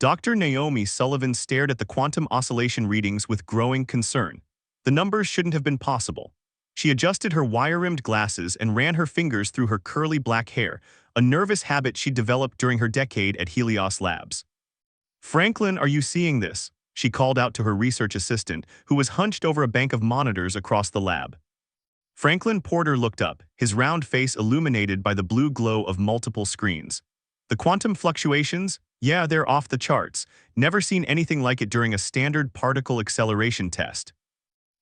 Dr. Naomi Sullivan stared at the quantum oscillation readings with growing concern. The numbers shouldn't have been possible. She adjusted her wire-rimmed glasses and ran her fingers through her curly black hair, a nervous habit she developed during her decade at Helios Labs. "Franklin, are you seeing this?" she called out to her research assistant, who was hunched over a bank of monitors across the lab. Franklin Porter looked up, his round face illuminated by the blue glow of multiple screens. "The quantum fluctuations? Yeah, they're off the charts. Never seen anything like it during a standard particle acceleration test."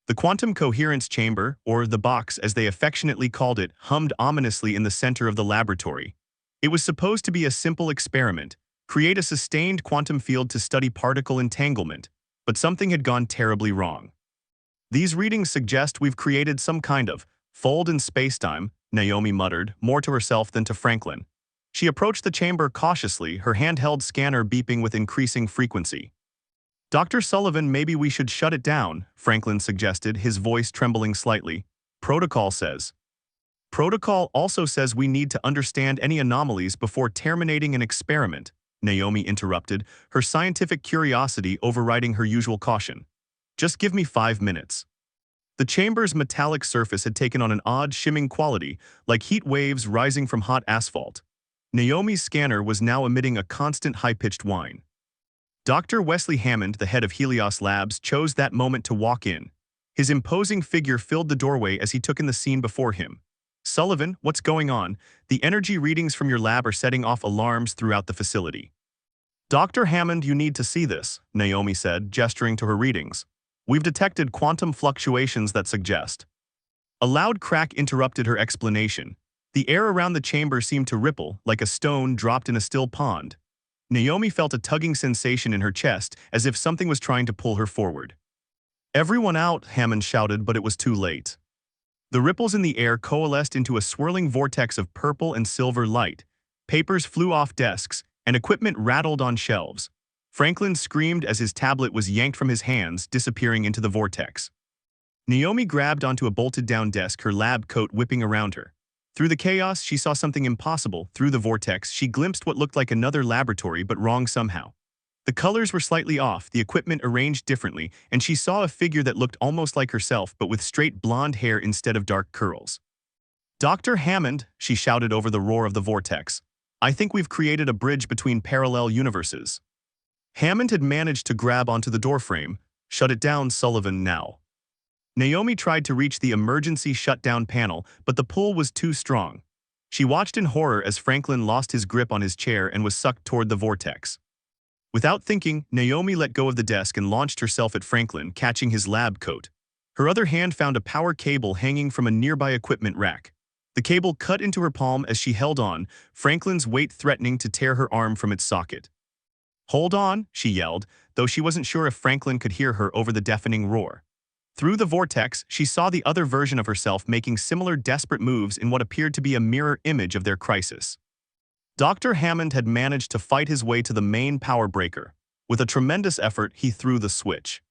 The quantum coherence chamber, or the box as they affectionately called it, hummed ominously in the center of the laboratory. It was supposed to be a simple experiment, create a sustained quantum field to study particle entanglement, but something had gone terribly wrong. "These readings suggest we've created some kind of fold in spacetime," Naomi muttered, more to herself than to Franklin. She approached the chamber cautiously, her handheld scanner beeping with increasing frequency. "Dr. Sullivan, maybe we should shut it down," Franklin suggested, his voice trembling slightly. "Protocol says." "Protocol also says we need to understand any anomalies before terminating an experiment," Naomi interrupted, her scientific curiosity overriding her usual caution. "Just give me 5 minutes." The chamber's metallic surface had taken on an odd shimming quality, like heat waves rising from hot asphalt. Naomi's scanner was now emitting a constant high-pitched whine. Dr. Wesley Hammond, the head of Helios Labs, chose that moment to walk in. His imposing figure filled the doorway as he took in the scene before him. "Sullivan, what's going on? The energy readings from your lab are setting off alarms throughout the facility." "Dr. Hammond, you need to see this," Naomi said, gesturing to her readings. "We've detected quantum fluctuations that suggest." A loud crack interrupted her explanation. The air around the chamber seemed to ripple, like a stone dropped in a still pond. Naomi felt a tugging sensation in her chest, as if something was trying to pull her forward. "Everyone out," Hammond shouted, but it was too late. The ripples in the air coalesced into a swirling vortex of purple and silver light. Papers flew off desks, and equipment rattled on shelves. Franklin screamed as his tablet was yanked from his hands, disappearing into the vortex. Naomi grabbed onto a bolted-down desk, her lab coat whipping around her. Through the chaos, she saw something impossible. Through the vortex, she glimpsed what looked like another laboratory, but wrong somehow. The colors were slightly off, the equipment arranged differently, and she saw a figure that looked almost like herself, but with straight blonde hair instead of dark curls. "Dr. Hammond," she shouted over the roar of the vortex, "I think we've created a bridge between parallel universes." Hammond had managed to grab onto the doorframe. "Shut it down, Sullivan, now." Naomi tried to reach the emergency shutdown panel, but the pull was too strong. She watched in horror as Franklin lost his grip on his chair and was sucked toward the vortex. Without thinking, Naomi let go of the desk and launched herself at Franklin, catching his lab coat. Her other hand found a power cable hanging from a nearby equipment rack. The cable cut into her palm as she held on, Franklin's weight threatening to tear her arm from its socket. "Hold on," she yelled, though she wasn't sure if Franklin could hear her over the deafening roar. Through the vortex, she saw the other version of herself making similar desperate moves in what appeared to be a mirror image of their crisis. Dr. Hammond had managed to fight his way to the main power breaker. With a tremendous effort, he threw the switch.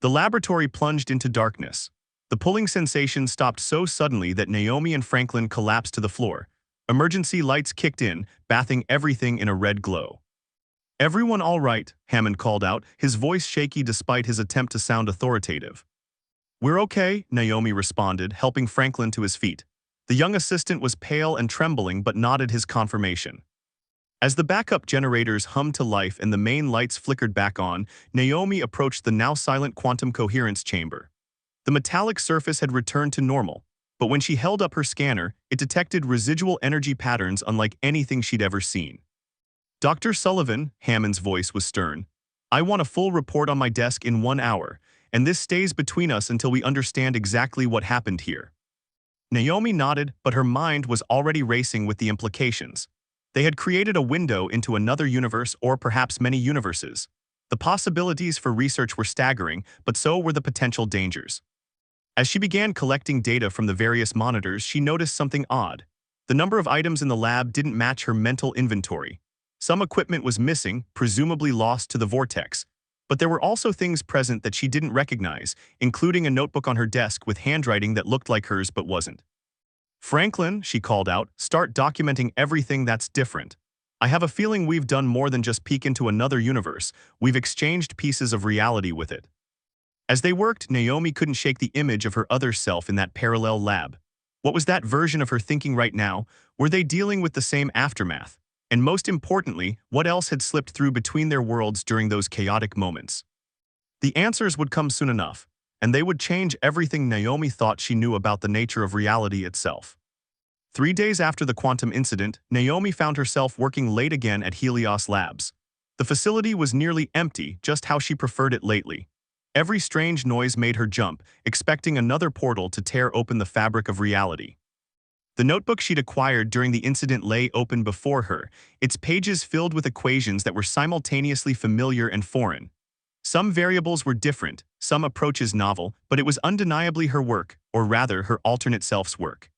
The laboratory plunged into darkness. The pulling sensation stopped so suddenly that Naomi and Franklin collapsed to the floor. Emergency lights kicked in, bathing everything in a red glow. "Everyone all right?" Hammond called out, his voice shaky despite his attempt to sound authoritative. "We're okay," Naomi responded, helping Franklin to his feet. The young assistant was pale and trembling but nodded his confirmation. As the backup generators hummed to life and the main lights flickered back on, Naomi approached the now-silent quantum coherence chamber. The metallic surface had returned to normal, but when she held up her scanner, it detected residual energy patterns unlike anything she'd ever seen. "Dr. Sullivan," Hammond's voice was stern, "I want a full report on my desk in 1 hour. And this stays between us until we understand exactly what happened here." Naomi nodded, but her mind was already racing with the implications. They had created a window into another universe or perhaps many universes. The possibilities for research were staggering, but so were the potential dangers. As she began collecting data from the various monitors, she noticed something odd. The number of items in the lab didn't match her mental inventory. Some equipment was missing, presumably lost to the vortex. But there were also things present that she didn't recognize, including a notebook on her desk with handwriting that looked like hers but wasn't. "Franklin," she called out, "start documenting everything that's different." I have a feeling we've done more than just peek into another universe. We've exchanged pieces of reality with it. As they worked, Naomi couldn't shake the image of her other self in that parallel lab. What was that version of her thinking right now? Were they dealing with the same aftermath? And most importantly, what else had slipped through between their worlds during those chaotic moments? The answers would come soon enough, and they would change everything Naomi thought she knew about the nature of reality itself. 3 days after the quantum incident, Naomi found herself working late again at Helios Labs. The facility was nearly empty, just how she preferred it lately. Every strange noise made her jump, expecting another portal to tear open the fabric of reality. The notebook she'd acquired during the incident lay open before her, its pages filled with equations that were simultaneously familiar and foreign. Some variables were different, some approaches novel, but it was undeniably her work, or rather her alternate self's work.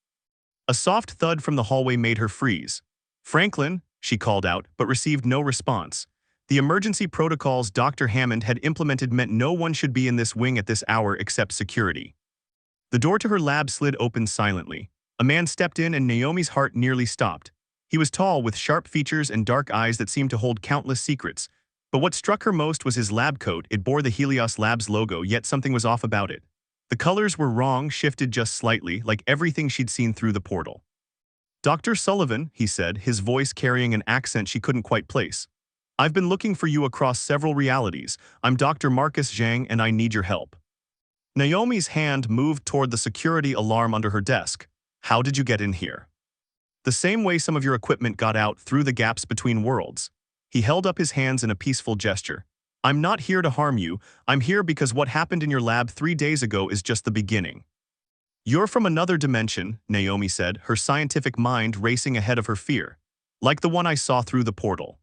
A soft thud from the hallway made her freeze. "Franklin," she called out, but received no response. The emergency protocols Dr. Hammond had implemented meant no one should be in this wing at this hour except security. The door to her lab slid open silently. A man stepped in and Naomi's heart nearly stopped. He was tall, with sharp features and dark eyes that seemed to hold countless secrets. But what struck her most was his lab coat. It bore the Helios Labs logo, yet something was off about it. The colors were wrong, shifted just slightly, like everything she'd seen through the portal. "Dr. Sullivan," he said, his voice carrying an accent she couldn't quite place. "I've been looking for you across several realities. I'm Dr. Marcus Zhang and I need your help." Naomi's hand moved toward the security alarm under her desk. "How did you get in here?" "The same way some of your equipment got out, through the gaps between worlds." He held up his hands in a peaceful gesture. "I'm not here to harm you. I'm here because what happened in your lab 3 days ago is just the beginning." "You're from another dimension," Naomi said, her scientific mind racing ahead of her fear. "Like the one I saw through the portal."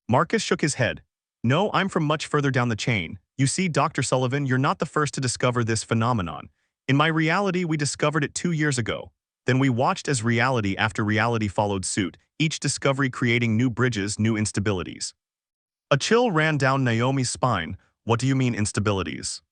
Marcus shook his head. "No, I'm from much further down the chain. You see, Dr. Sullivan, you're not the first to discover this phenomenon. In my reality, we discovered it 2 years ago. Then we watched as reality after reality followed suit, each discovery creating new bridges, new instabilities." A chill ran down Naomi's spine. "What do you mean, instabilities?"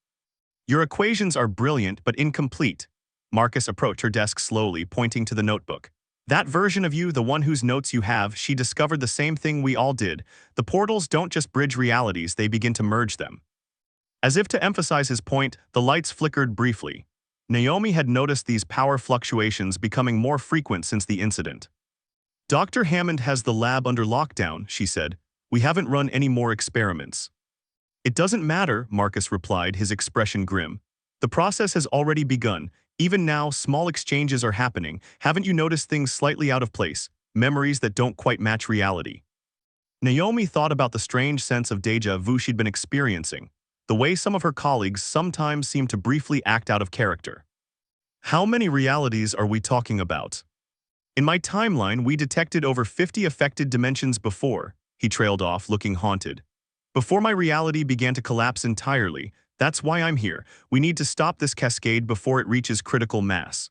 "Your equations are brilliant but incomplete." Marcus approached her desk slowly, pointing to the notebook. "That version of you, the one whose notes you have, she discovered the same thing we all did. The portals don't just bridge realities, they begin to merge them." As if to emphasize his point, the lights flickered briefly. Naomi had noticed these power fluctuations becoming more frequent since the incident. "Dr. Hammond has the lab under lockdown," she said. "We haven't run any more experiments." "It doesn't matter," Marcus replied, his expression grim. "The process has already begun. Even now, small exchanges are happening. Haven't you noticed things slightly out of place? Memories that don't quite match reality?" Naomi thought about the strange sense of déjà vu she'd been experiencing, the way some of her colleagues sometimes seemed to briefly act out of character. "How many realities are we talking about?" "In my timeline, we detected over 50 affected dimensions before," he trailed off, looking haunted. "Before my reality began to collapse entirely. That's why I'm here. We need to stop this cascade before it reaches critical mass."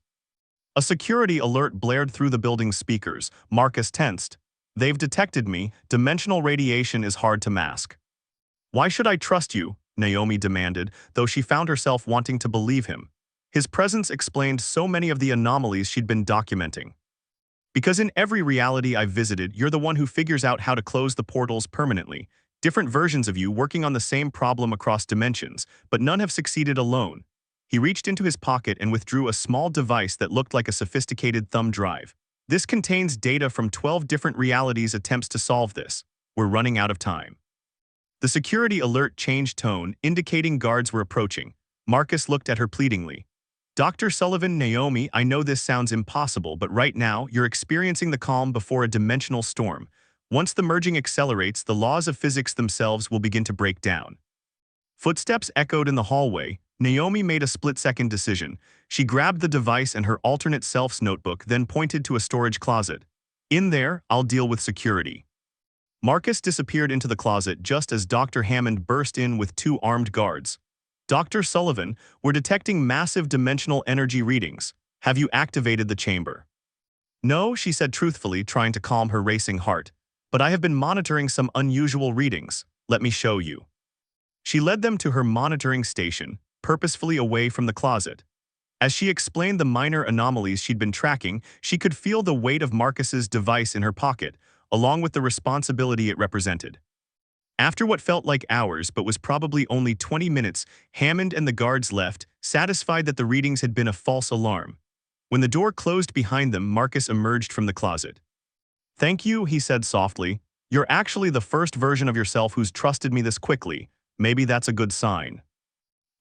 A security alert blared through the building's speakers. Marcus tensed. "They've detected me. Dimensional radiation is hard to mask." "Why should I trust you?" Naomi demanded, though she found herself wanting to believe him. His presence explained so many of the anomalies she'd been documenting. "Because in every reality I've visited, you're the one who figures out how to close the portals permanently. Different versions of you working on the same problem across dimensions, but none have succeeded alone." He reached into his pocket and withdrew a small device that looked like a sophisticated thumb drive. "This contains data from 12 different realities' attempts to solve this. We're running out of time." The security alert changed tone, indicating guards were approaching. Marcus looked at her pleadingly. "Dr. Sullivan, Naomi, I know this sounds impossible, but right now, you're experiencing the calm before a dimensional storm. Once the merging accelerates, the laws of physics themselves will begin to break down." Footsteps echoed in the hallway. Naomi made a split-second decision. She grabbed the device and her alternate self's notebook, then pointed to a storage closet. "In there, I'll deal with security." Marcus disappeared into the closet just as Dr. Hammond burst in with 2 armed guards. "Dr. Sullivan, we're detecting massive dimensional energy readings. Have you activated the chamber?" "No," she said truthfully, trying to calm her racing heart. "But I have been monitoring some unusual readings. Let me show you." She led them to her monitoring station, purposefully away from the closet. As she explained the minor anomalies she'd been tracking, she could feel the weight of Marcus's device in her pocket, along with the responsibility it represented. After what felt like hours but was probably only 20 minutes, Hammond and the guards left, satisfied that the readings had been a false alarm. When the door closed behind them, Marcus emerged from the closet. "Thank you," he said softly. "You're actually the first version of yourself who's trusted me this quickly. Maybe that's a good sign."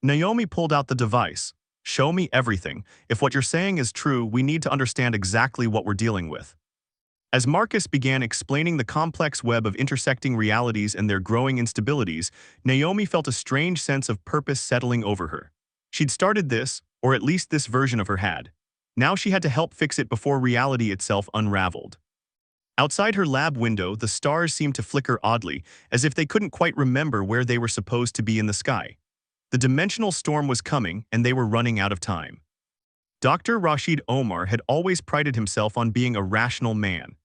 Naomi pulled out the device. "Show me everything. If what you're saying is true, we need to understand exactly what we're dealing with." As Marcus began explaining the complex web of intersecting realities and their growing instabilities, Naomi felt a strange sense of purpose settling over her. She'd started this, or at least this version of her had. Now she had to help fix it before reality itself unraveled. Outside her lab window, the stars seemed to flicker oddly, as if they couldn't quite remember where they were supposed to be in the sky. The dimensional storm was coming, and they were running out of time. Dr. Rashid Omar had always prided himself on being a rational man.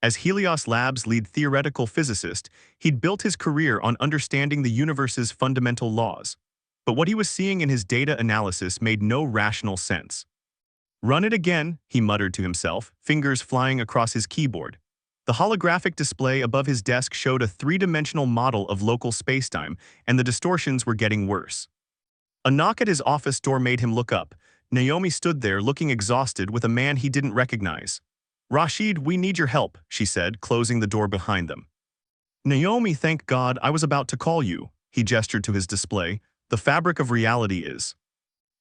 As Helios Labs' lead theoretical physicist, he'd built his career on understanding the universe's fundamental laws. But what he was seeing in his data analysis made no rational sense. "Run it again," he muttered to himself, fingers flying across his keyboard. The holographic display above his desk showed a three-dimensional model of local spacetime, and the distortions were getting worse. A knock at his office door made him look up. Naomi stood there looking exhausted with a man he didn't recognize. "Rashid, we need your help," she said, closing the door behind them. "Naomi, thank God, I was about to call you," he gestured to his display. "The fabric of reality is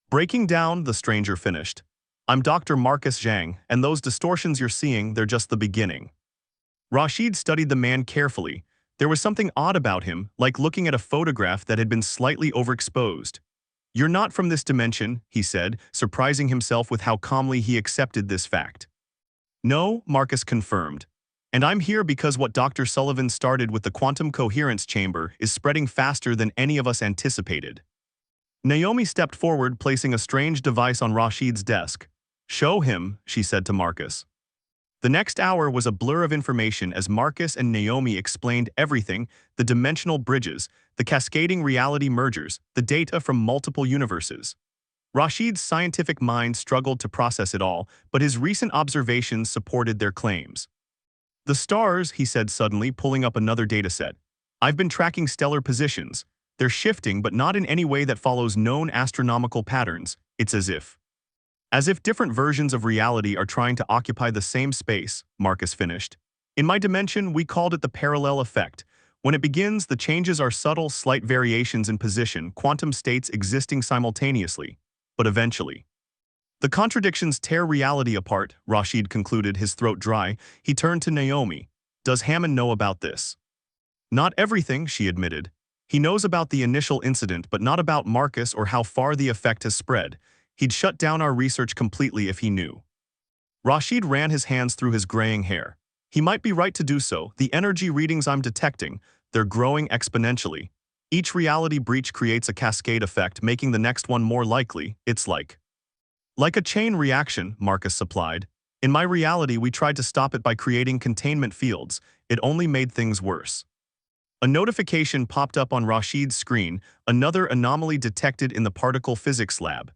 breaking down," the stranger finished. "I'm Dr. Marcus Zhang, and those distortions you're seeing, they're just the beginning." Rashid studied the man carefully. There was something odd about him, like looking at a photograph that had been slightly overexposed. "You're not from this dimension," he said, surprising himself with how calmly he accepted this fact. "No," Marcus confirmed. "And I'm here because what Dr. Sullivan started with the quantum coherence chamber is spreading faster than any of us anticipated." Naomi stepped forward, placing a strange device on Rashid's desk. "Show him," she said to Marcus. The next hour was a blur of information as Marcus and Naomi explained everything: the dimensional bridges, the cascading reality mergers, the data from multiple universes. Rashid's scientific mind struggled to process it all, but his recent observations supported their claims. "The stars," he said suddenly, pulling up another dataset. "I've been tracking stellar positions. They're shifting, but not in any way that follows known astronomical patterns. It's as if different versions of reality are trying to occupy the same space," Marcus finished. "In my dimension, we called it the parallel effect. When it begins, the changes are subtle, slight variations in position, quantum states existing simultaneously. But eventually, the contradictions tear reality apart," Rashid concluded, his throat dry. He turned to Naomi. "Does Hammond know about this?" "Not everything," she admitted. "He knows about the initial incident, but not about Marcus or how far the effect has spread. He'd shut down our research completely if he knew." Rashid ran his hands through his graying hair. "He might be right to do so. The energy readings I'm detecting, they're growing exponentially. Each reality breach creates a cascade effect, making the next one more likely. It's like a chain reaction," Marcus supplied. "In my reality, we tried to stop it by creating containment fields. It only made things worse." A notification popped up on Rashid's screen, another anomaly detected in the particle physics lab.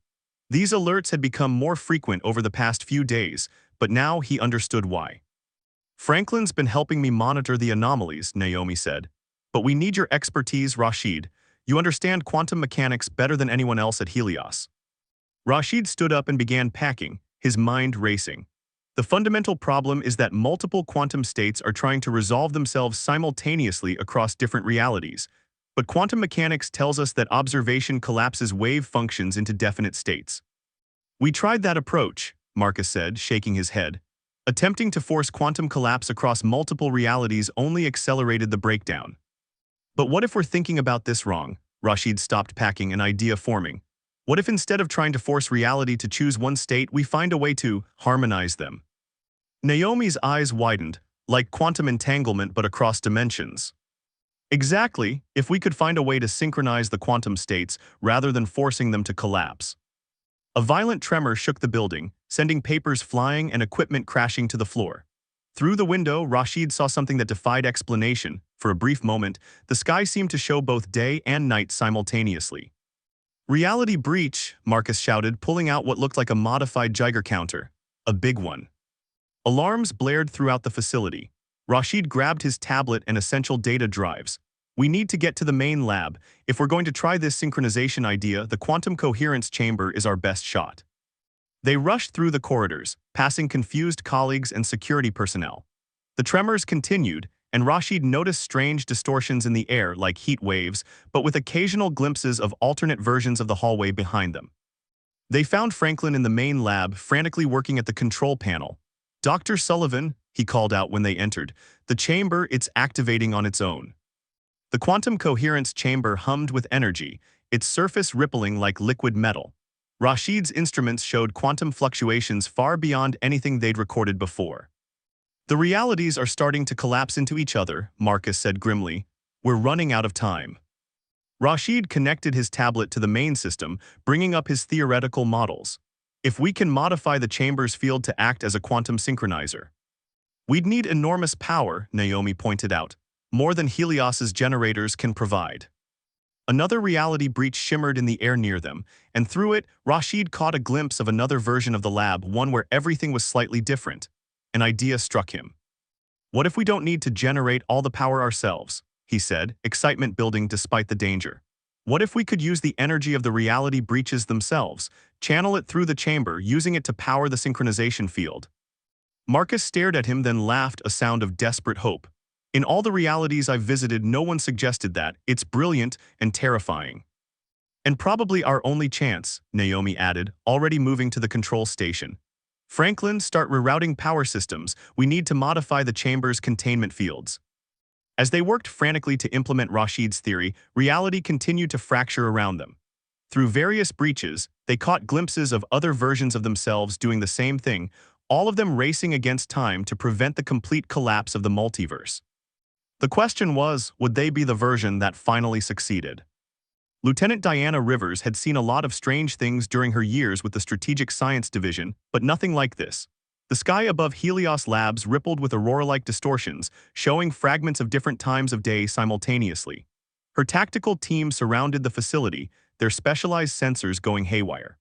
These alerts had become more frequent over the past few days, but now he understood why. "Franklin's been helping me monitor the anomalies," Naomi said. "But we need your expertise, Rashid. You understand quantum mechanics better than anyone else at Helios." Rashid stood up and began packing, his mind racing. "The fundamental problem is that multiple quantum states are trying to resolve themselves simultaneously across different realities. But quantum mechanics tells us that observation collapses wave functions into definite states." "We tried that approach," Marcus said, shaking his head. "Attempting to force quantum collapse across multiple realities only accelerated the breakdown." "But what if we're thinking about this wrong?" Rashid stopped packing, an idea forming. "What if instead of trying to force reality to choose one state, we find a way to harmonize them?" Naomi's eyes widened, like quantum entanglement but across dimensions. "Exactly, if we could find a way to synchronize the quantum states rather than forcing them to collapse." A violent tremor shook the building, sending papers flying and equipment crashing to the floor. Through the window, Rashid saw something that defied explanation. For a brief moment, the sky seemed to show both day and night simultaneously. "Reality breach," Marcus shouted, pulling out what looked like a modified Geiger counter. A big one. Alarms blared throughout the facility. Rashid grabbed his tablet and essential data drives. We need to get to the main lab. If we're going to try this synchronization idea, the quantum coherence chamber is our best shot. They rushed through the corridors, passing confused colleagues and security personnel. The tremors continued, and Rashid noticed strange distortions in the air like heat waves, but with occasional glimpses of alternate versions of the hallway behind them. They found Franklin in the main lab, frantically working at the control panel. "Dr. Sullivan," he called out when they entered, "the chamber, it's activating on its own." The quantum coherence chamber hummed with energy, its surface rippling like liquid metal. Rashid's instruments showed quantum fluctuations far beyond anything they'd recorded before. "The realities are starting to collapse into each other," Marcus said grimly. "We're running out of time." Rashid connected his tablet to the main system, bringing up his theoretical models. "If we can modify the chamber's field to act as a quantum synchronizer, we'd need enormous power," Naomi pointed out, "more than Helios's generators can provide." Another reality breach shimmered in the air near them, and through it, Rashid caught a glimpse of another version of the lab, one where everything was slightly different. An idea struck him. "What if we don't need to generate all the power ourselves?" he said, excitement building despite the danger. "What if we could use the energy of the reality breaches themselves, channel it through the chamber, using it to power the synchronization field?" Marcus stared at him, then laughed, a sound of desperate hope. "In all the realities I've visited, no one suggested that. It's brilliant and terrifying." "And probably our only chance," Naomi added, already moving to the control station. "Franklin, start rerouting power systems. We need to modify the chamber's containment fields." As they worked frantically to implement Rashid's theory, reality continued to fracture around them. Through various breaches, they caught glimpses of other versions of themselves doing the same thing, all of them racing against time to prevent the complete collapse of the multiverse. The question was, would they be the version that finally succeeded? Lieutenant Diana Rivers had seen a lot of strange things during her years with the Strategic Science Division, but nothing like this. The sky above Helios Labs rippled with aurora-like distortions, showing fragments of different times of day simultaneously. Her tactical team surrounded the facility, their specialized sensors going haywire.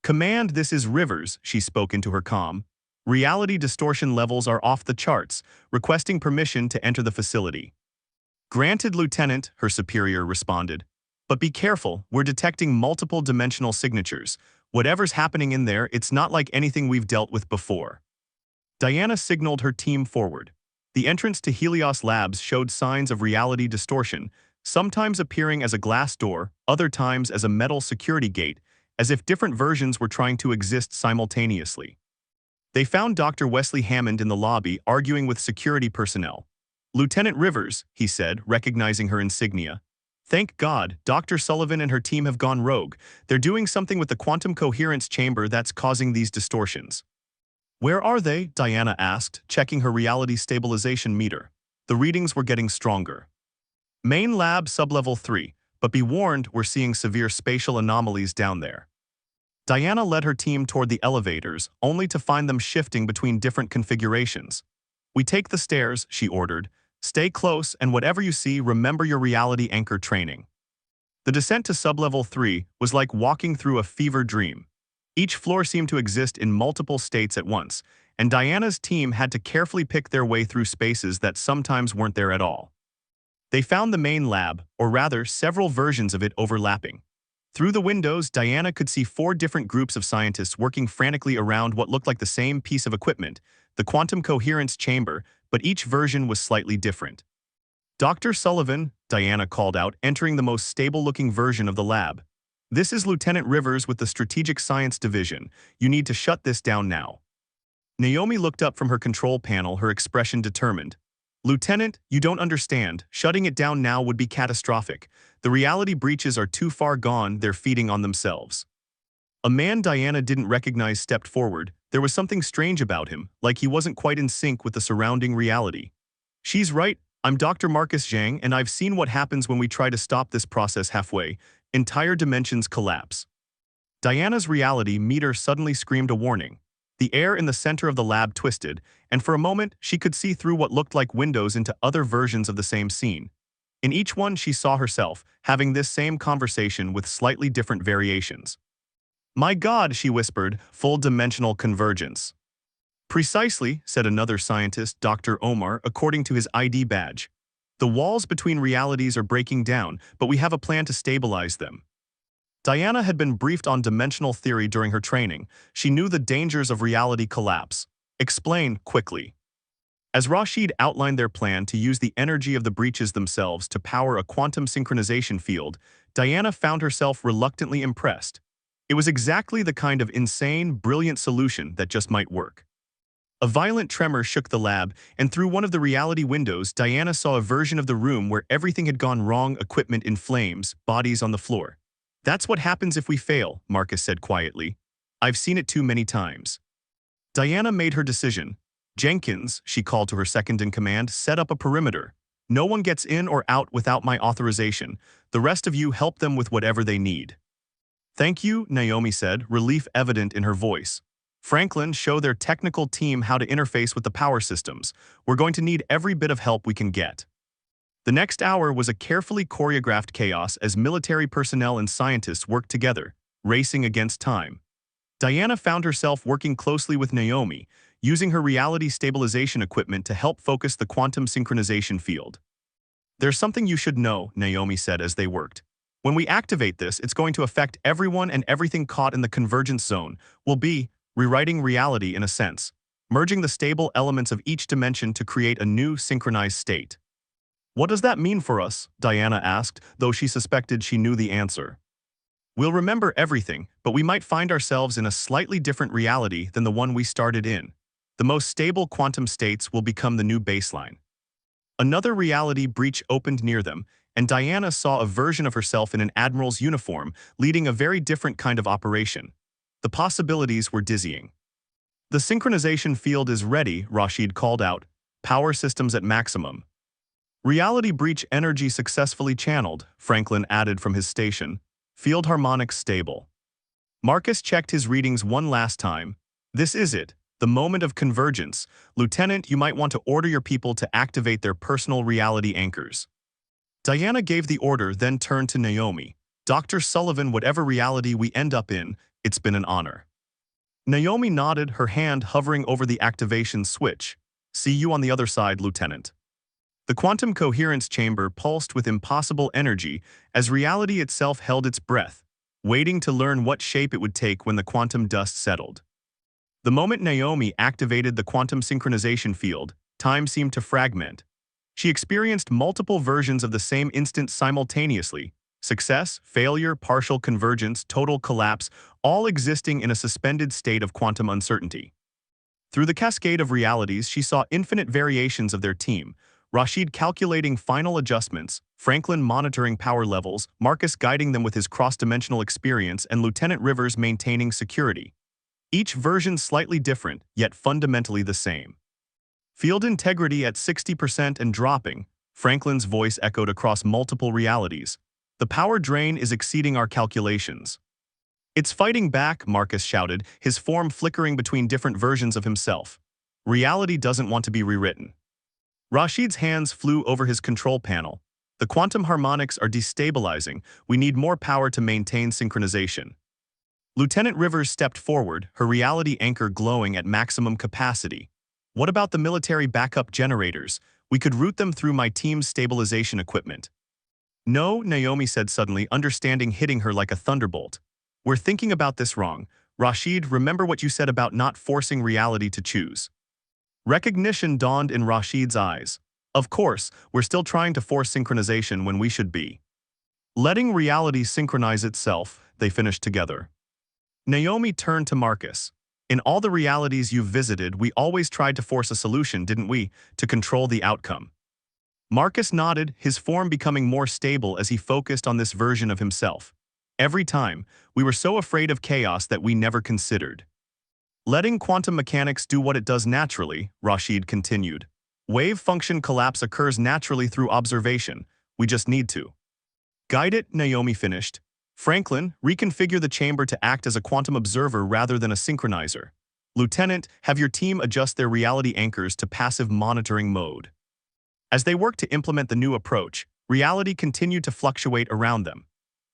"Command, this is Rivers," she spoke into her comm. "Reality distortion levels are off the charts, requesting permission to enter the facility." "Granted, Lieutenant," her superior responded. "But be careful, we're detecting multiple dimensional signatures. Whatever's happening in there, it's not like anything we've dealt with before." Diana signaled her team forward. The entrance to Helios Labs showed signs of reality distortion, sometimes appearing as a glass door, other times as a metal security gate, as if different versions were trying to exist simultaneously. They found Dr. Wesley Hammond in the lobby arguing with security personnel. "Lieutenant Rivers," he said, recognizing her insignia. "Thank God, Dr. Sullivan and her team have gone rogue. They're doing something with the quantum coherence chamber that's causing these distortions." "Where are they?" Diana asked, checking her reality stabilization meter. The readings were getting stronger. "Main lab sublevel 3, but be warned, we're seeing severe spatial anomalies down there." Diana led her team toward the elevators, only to find them shifting between different configurations. "We take the stairs," she ordered. "Stay close, and whatever you see, remember your reality anchor training." The descent to sublevel 3 was like walking through a fever dream. Each floor seemed to exist in multiple states at once, and Diana's team had to carefully pick their way through spaces that sometimes weren't there at all. They found the main lab, or rather, several versions of it overlapping. Through the windows, Diana could see 4 different groups of scientists working frantically around what looked like the same piece of equipment, the quantum coherence chamber, but each version was slightly different. "Dr. Sullivan," Diana called out, entering the most stable-looking version of the lab. "This is Lieutenant Rivers with the Strategic Science Division. You need to shut this down now." Naomi looked up from her control panel, her expression determined. "Lieutenant, you don't understand. Shutting it down now would be catastrophic. The reality breaches are too far gone, they're feeding on themselves." A man Diana didn't recognize stepped forward. There was something strange about him, like he wasn't quite in sync with the surrounding reality. "She's right. I'm Dr. Marcus Zhang, and I've seen what happens when we try to stop this process halfway. Entire dimensions collapse." Diana's reality meter suddenly screamed a warning. The air in the center of the lab twisted, and for a moment she could see through what looked like windows into other versions of the same scene. In each one she saw herself, having this same conversation with slightly different variations. "My God," she whispered, "full-dimensional convergence." Precisely, said another scientist, Dr. Omar, according to his ID badge. The walls between realities are breaking down, but we have a plan to stabilize them. Diana had been briefed on dimensional theory during her training. She knew the dangers of reality collapse. Explain quickly. As Rashid outlined their plan to use the energy of the breaches themselves to power a quantum synchronization field, Diana found herself reluctantly impressed. It was exactly the kind of insane, brilliant solution that just might work. A violent tremor shook the lab, and through one of the reality windows, Diana saw a version of the room where everything had gone wrong: equipment in flames, bodies on the floor. That's what happens if we fail, Marcus said quietly. I've seen it too many times. Diana made her decision. Jenkins, she called to her second-in-command, set up a perimeter. No one gets in or out without my authorization. The rest of you help them with whatever they need. Thank you, Naomi said, relief evident in her voice. Franklin, show their technical team how to interface with the power systems. We're going to need every bit of help we can get. The next hour was a carefully choreographed chaos as military personnel and scientists worked together, racing against time. Diana found herself working closely with Naomi, using her reality stabilization equipment to help focus the quantum synchronization field. There's something you should know, Naomi said as they worked. When we activate this, it's going to affect everyone, and everything caught in the convergence zone will be rewriting reality in a sense, merging the stable elements of each dimension to create a new synchronized state. What does that mean for us? Diana asked, though she suspected she knew the answer. We'll remember everything, but we might find ourselves in a slightly different reality than the one we started in. The most stable quantum states will become the new baseline. Another reality breach opened near them, and Diana saw a version of herself in an admiral's uniform, leading a very different kind of operation. The possibilities were dizzying. The synchronization field is ready, Rashid called out. Power systems at maximum. Reality breach energy successfully channeled, Franklin added from his station. Field harmonics stable. Marcus checked his readings one last time. This is it, the moment of convergence. Lieutenant, you might want to order your people to activate their personal reality anchors. Diana gave the order, then turned to Naomi. Dr. Sullivan, whatever reality we end up in, it's been an honor. Naomi nodded, her hand hovering over the activation switch. See you on the other side, Lieutenant. The quantum coherence chamber pulsed with impossible energy as reality itself held its breath, waiting to learn what shape it would take when the quantum dust settled. The moment Naomi activated the quantum synchronization field, time seemed to fragment. She experienced multiple versions of the same instant simultaneously: success, failure, partial convergence, total collapse, all existing in a suspended state of quantum uncertainty. Through the cascade of realities, she saw infinite variations of their team: Rashid calculating final adjustments, Franklin monitoring power levels, Marcus guiding them with his cross-dimensional experience, and Lieutenant Rivers maintaining security. Each version slightly different, yet fundamentally the same. Field integrity at 60% and dropping, Franklin's voice echoed across multiple realities. The power drain is exceeding our calculations. It's fighting back, Marcus shouted, his form flickering between different versions of himself. Reality doesn't want to be rewritten. Rashid's hands flew over his control panel. The quantum harmonics are destabilizing. We need more power to maintain synchronization. Lieutenant Rivers stepped forward, her reality anchor glowing at maximum capacity. What about the military backup generators? We could route them through my team's stabilization equipment. No, Naomi said suddenly, understanding hitting her like a thunderbolt. We're thinking about this wrong. Rashid, remember what you said about not forcing reality to choose. Recognition dawned in Rashid's eyes. Of course, we're still trying to force synchronization when we should be letting reality synchronize itself, they finished together. Naomi turned to Marcus. In all the realities you've visited, we always tried to force a solution, didn't we, to control the outcome? Marcus nodded, his form becoming more stable as he focused on this version of himself. Every time, we were so afraid of chaos that we never considered letting quantum mechanics do what it does naturally, Rashid continued. Wave function collapse occurs naturally through observation. We just need to guide it, Naomi finished. Franklin, reconfigure the chamber to act as a quantum observer rather than a synchronizer. Lieutenant, have your team adjust their reality anchors to passive monitoring mode. As they worked to implement the new approach, reality continued to fluctuate around them.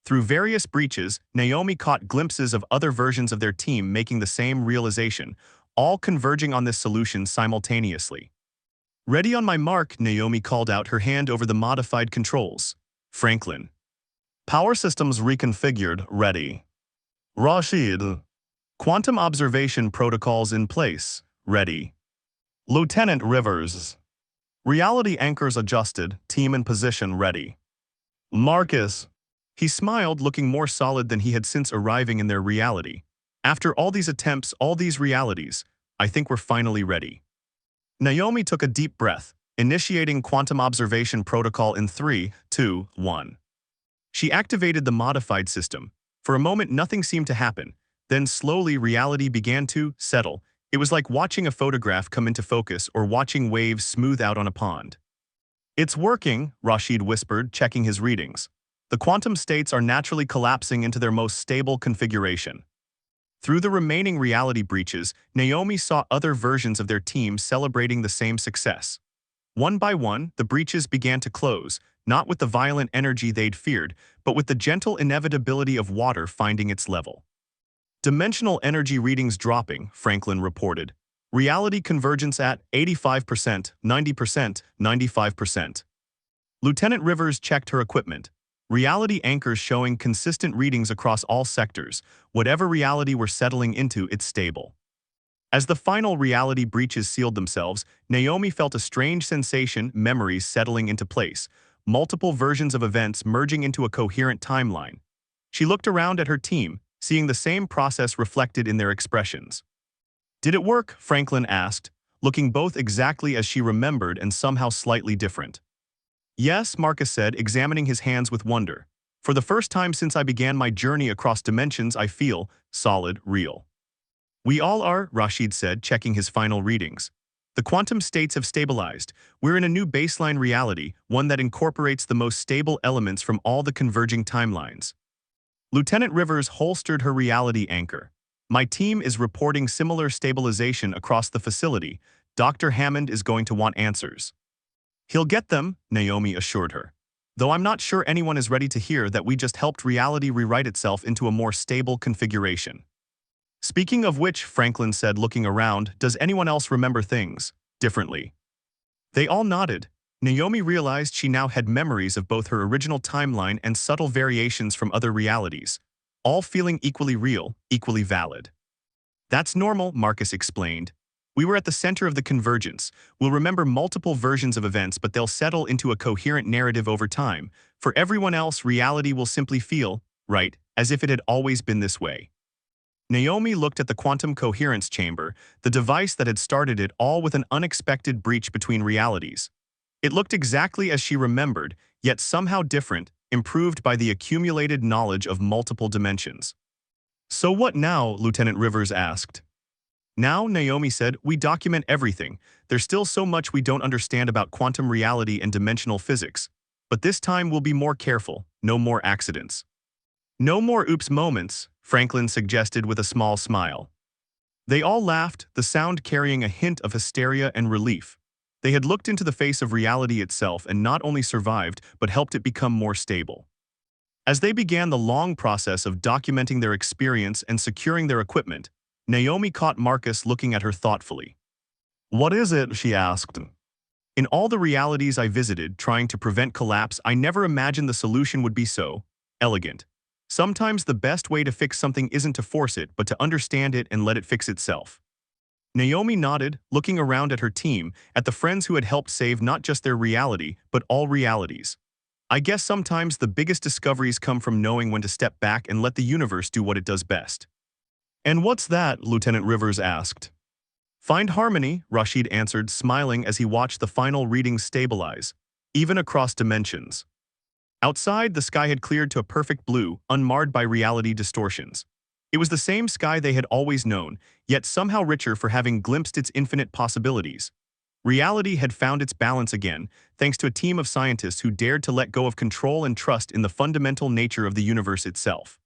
Through various breaches, Naomi caught glimpses of other versions of their team making the same realization, all converging on this solution simultaneously. Ready on my mark, Naomi called out, her hand over the modified controls. Franklin. Power systems reconfigured, ready. Rashid. Quantum observation protocols in place, ready. Lieutenant Rivers. Reality anchors adjusted, team in position, ready. Marcus. He smiled, looking more solid than he had since arriving in their reality. After all these attempts, all these realities, I think we're finally ready. Naomi took a deep breath, initiating quantum observation protocol in 3, 2, 1. She activated the modified system. For a moment, nothing seemed to happen. Then slowly, reality began to settle. It was like watching a photograph come into focus or watching waves smooth out on a pond. It's working, Rashid whispered, checking his readings. The quantum states are naturally collapsing into their most stable configuration. Through the remaining reality breaches, Naomi saw other versions of their team celebrating the same success. One by one, the breaches began to close, not with the violent energy they'd feared, but with the gentle inevitability of water finding its level. Dimensional energy readings dropping, Franklin reported. Reality convergence at 85%, 90%, 95%. Lieutenant Rivers checked her equipment. Reality anchors showing consistent readings across all sectors. Whatever reality we're settling into, it's stable. As the final reality breaches sealed themselves, Naomi felt a strange sensation, memories settling into place, multiple versions of events merging into a coherent timeline. She looked around at her team, seeing the same process reflected in their expressions. Did it work? Franklin asked, looking both exactly as she remembered and somehow slightly different. Yes, Marcus said, examining his hands with wonder. For the first time since I began my journey across dimensions, I feel solid, real. We all are, Rashid said, checking his final readings. The quantum states have stabilized. We're in a new baseline reality, one that incorporates the most stable elements from all the converging timelines. Lieutenant Rivers holstered her reality anchor. My team is reporting similar stabilization across the facility. Dr. Hammond is going to want answers. He'll get them, Naomi assured her. Though I'm not sure anyone is ready to hear that we just helped reality rewrite itself into a more stable configuration. Speaking of which, Franklin said, looking around, does anyone else remember things differently? They all nodded. Naomi realized she now had memories of both her original timeline and subtle variations from other realities, all feeling equally real, equally valid. That's normal, Marcus explained. We were at the center of the convergence. We'll remember multiple versions of events, but they'll settle into a coherent narrative over time. For everyone else, reality will simply feel right, as if it had always been this way. Naomi looked at the quantum coherence chamber, the device that had started it all with an unexpected breach between realities. It looked exactly as she remembered, yet somehow different, improved by the accumulated knowledge of multiple dimensions. So what now? Lieutenant Rivers asked. Now, Naomi said, we document everything. There's still so much we don't understand about quantum reality and dimensional physics. But this time we'll be more careful, no more accidents. No more oops moments, Franklin suggested with a small smile. They all laughed, the sound carrying a hint of hysteria and relief. They had looked into the face of reality itself and not only survived, but helped it become more stable. As they began the long process of documenting their experience and securing their equipment, Naomi caught Marcus looking at her thoughtfully. What is it? She asked. In all the realities I visited trying to prevent collapse, I never imagined the solution would be so elegant. Sometimes the best way to fix something isn't to force it, but to understand it and let it fix itself. Naomi nodded, looking around at her team, at the friends who had helped save not just their reality, but all realities. I guess sometimes the biggest discoveries come from knowing when to step back and let the universe do what it does best. And what's that? Lieutenant Rivers asked. Find harmony, Rashid answered, smiling as he watched the final readings stabilize, even across dimensions. Outside, the sky had cleared to a perfect blue, unmarred by reality distortions. It was the same sky they had always known, yet somehow richer for having glimpsed its infinite possibilities. Reality had found its balance again, thanks to a team of scientists who dared to let go of control and trust in the fundamental nature of the universe itself.